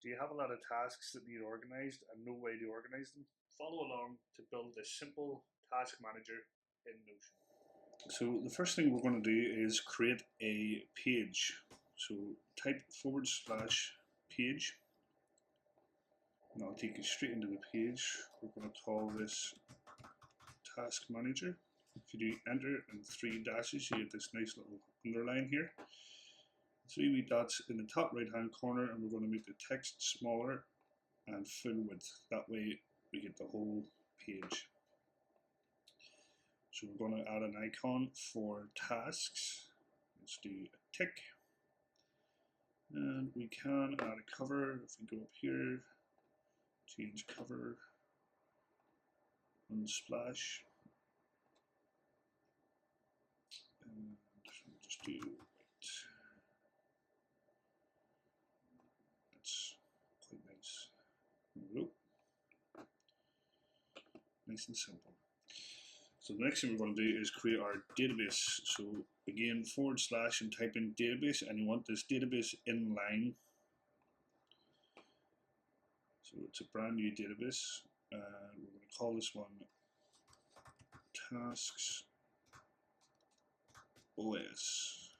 Do you have a lot of tasks that need organized and no way to organize them? Follow along to build a simple task manager in Notion. So the first thing we're going to do is create a page. So type /page, and I'll take you straight into the page. We're going to call this task manager. If you do enter and 3 dashes, you get this nice little underline here. 3 wee dots in the top right hand corner, and we're going to make the text smaller and full width. That way we get the whole page. So we're going to add an icon for tasks. Let's do a tick. And we can add a cover. If we go up here, change cover, unsplash. And we'll just do white. That's quite nice. There we go. Nice and simple. So the next thing we're going to do is create our database. So again, / and type in database, and you want this database inline. So it's a brand new database, and we're going to call this one Tasks OS.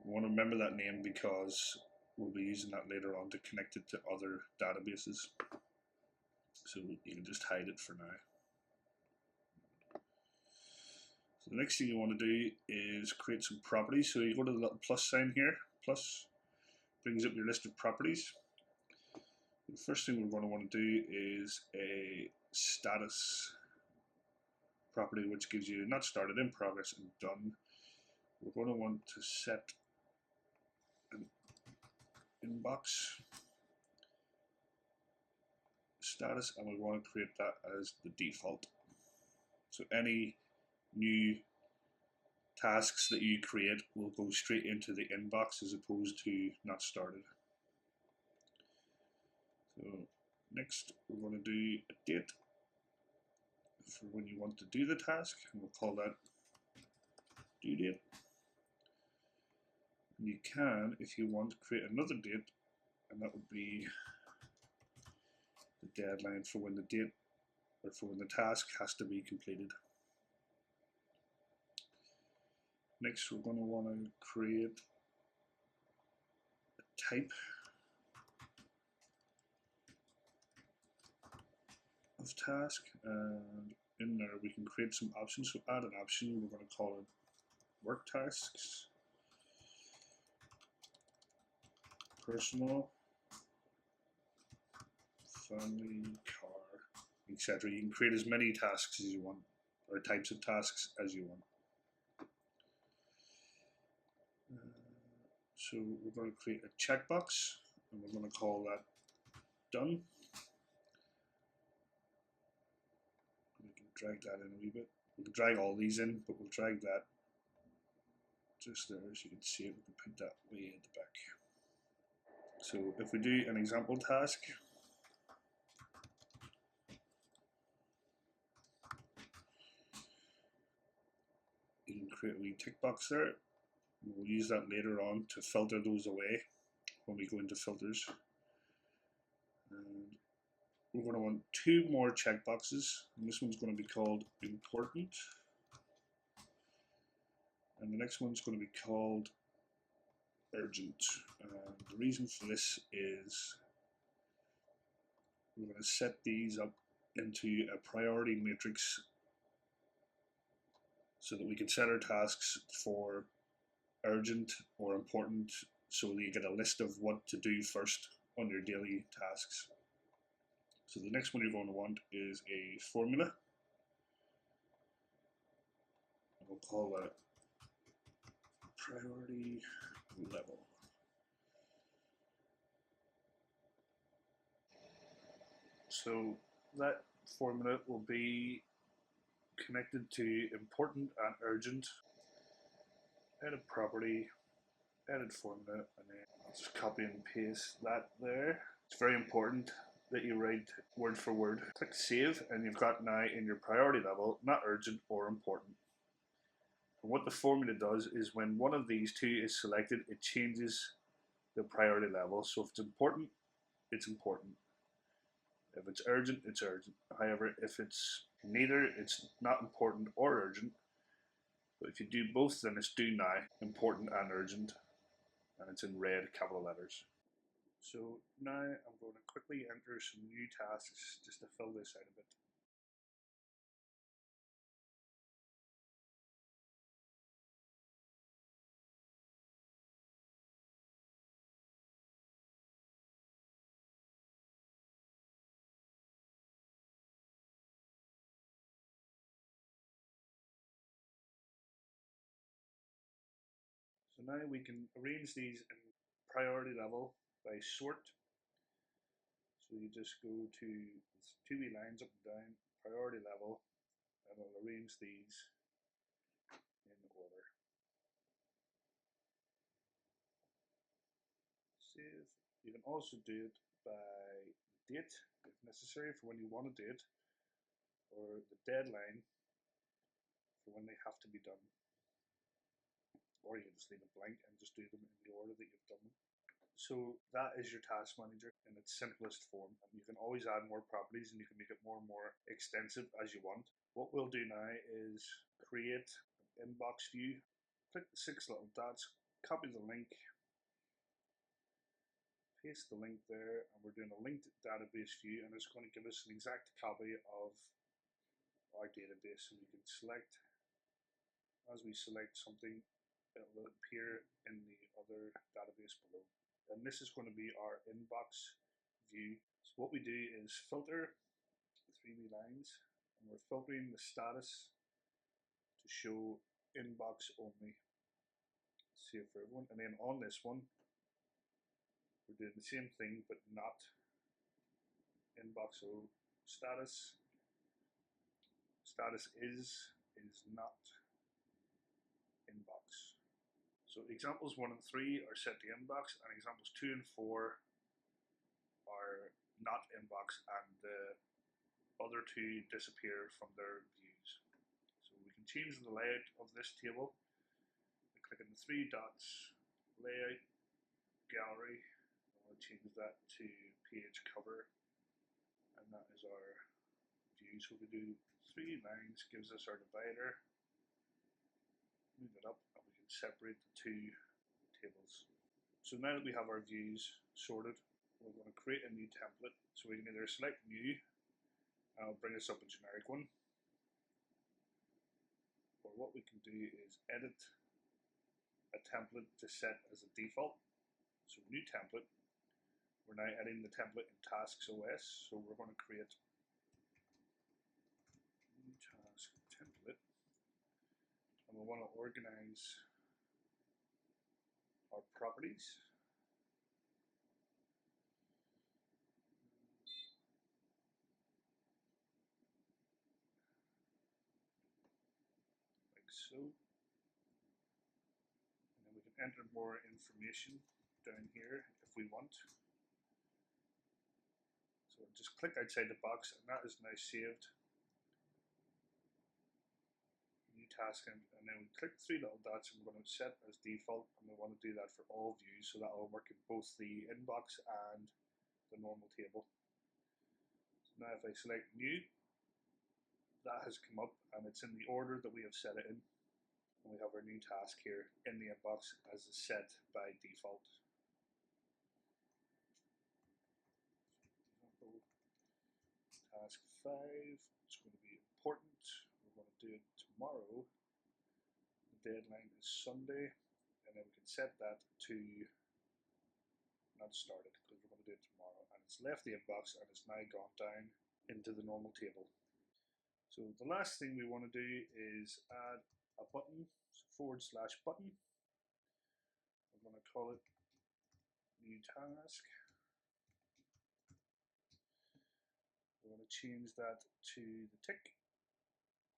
We want to remember that name because we'll be using that later on to connect it to other databases. So you can just hide it for now. So the next thing you want to do is create some properties. So you go to the little plus sign here, plus brings up your list of properties. The first thing we're going to want to do is a status property, which gives you not started, in progress, and done. We're going to want to set an inbox status, and we want to create that as the default. So any new tasks that you create will go straight into the inbox as opposed to not started. So next we're going to do a date for when you want to do the task, and we'll call that due date. And you can, if you want, create another date, and that would be the deadline for when the date or for when the task has to be completed. Next, we're going to want to create a type of task, and in there we can create some options. So add an option, we're going to call it work tasks, personal, family, car, etc. You can create as many tasks as you want, or types of tasks as you want. So we're going to create a checkbox, and we're going to call that done. We can drag that in a wee bit. We can drag all these in, but we'll drag that just there so you can see it. We can put that way at the back. So if we do an example task, you can create a wee tick box there. We'll use that later on to filter those away when we go into filters. And we're going to want 2 more checkboxes, and this one's going to be called important, and the next one's going to be called urgent. And the reason for this is we're going to set these up into a priority matrix so that we can set our tasks for urgent or important, so that you get a list of what to do first on your daily tasks. So the next one you're going to want is a formula, and we'll call that priority level. So that formula will be connected to important and urgent. Edit property, edit formula, and then I'll just copy and paste that there. It's very important that you write word for word. Click save, and you've got now in your priority level, not urgent or important. And what the formula does is when one of these two is selected, it changes the priority level. So if it's important, it's important. If it's urgent, it's urgent. However, if it's neither, it's not important or urgent. But if you do both, then it's do now, important and urgent, and it's in red capital letters. So now I'm going to quickly enter some new tasks just to fill this out a bit. So now we can arrange these in priority level by sort. So you just go to two wee lines up and down, priority level, and it'll arrange these in order. Save. You can also do it by date if necessary for when you want to do it, or the deadline for when they have to be done. Or you can just leave it blank and just do them in the order that you've done them. So that is your task manager in its simplest form. And you can always add more properties and you can make it more and more extensive as you want. What we'll do now is create an inbox view. Click the 6 little dots, copy the link, paste the link there, and we're doing a linked database view, and it's going to give us an exact copy of our database. So we can select, as we select something, it will appear in the other database below. And this is going to be our inbox view. So what we do is filter 3 lines, and we're filtering the status to show inbox only. Save for everyone, and then on this one we're doing the same thing but not inbox. So status is not inbox. So examples 1 and 3 are set to inbox, and examples 2 and 4 are not inbox, and the other 2 disappear from their views. So we can change the layout of this table. We click on the 3 dots, layout, gallery, and we'll change that to page cover, and that is our view. So we do 3 lines, gives us our divider. Move it up, and we can separate the 2 tables. So now that we have our views sorted, we're going to create a new template. So we can either select new, and it'll bring us up a generic one, or what we can do is edit a template to set as a default. So new template, we're now editing the template in Tasks OS. So we're going to create new task template, and we want to organize our properties. Like so. And then we can enter more information down here if we want. So just click outside the box, and that is now saved. New task, and then we click 3 little dots, and we're going to set as default, and we want to do that for all views, so that will work in both the inbox and the normal table. So now if I select new, that has come up, and it's in the order that we have set it in. And we have our new task here in the inbox as set by default. Task 5, it's going to be important. We're going to do it tomorrow. The deadline is Sunday, and then we can set that to not started because we're going to do it tomorrow. And it's left the inbox, and it's now gone down into the normal table. So the last thing we want to do is add a button, / button. We're going to call it new task. We're going to change that to the tick,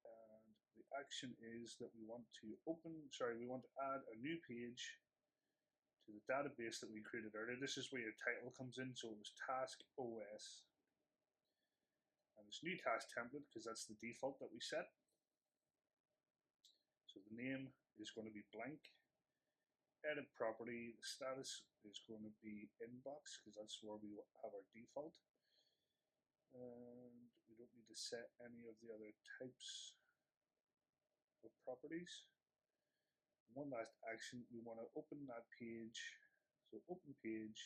and the action is that we want to add a new page to the database that we created earlier. This is where your title comes in, so it was Task OS, and this new task template, because that's the default that we set. So the name is going to be blank, edit property, the status is going to be inbox because that's where we have our default. And we don't need to set any of the other types of properties. One last action, we want to open that page. So open page.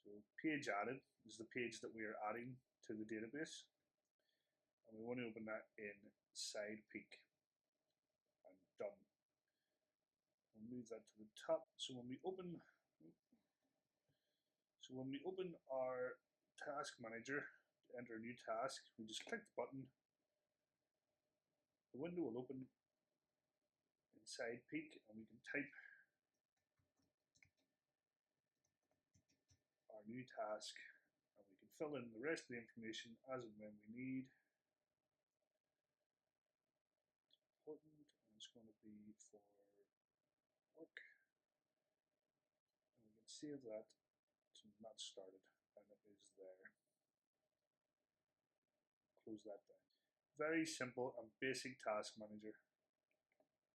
So page added is the page that we are adding to the database. And we want to open that in side peek. And done. We'll move that to the top. So when we open our task manager to enter a new task, we just click the button. The window will open in side peek and we can type our new task and we can fill in the rest of the information as and when we need. It's important, and it's going to be for work. And we can save that to not started, and it is there. Close that down. Very simple and basic task manager.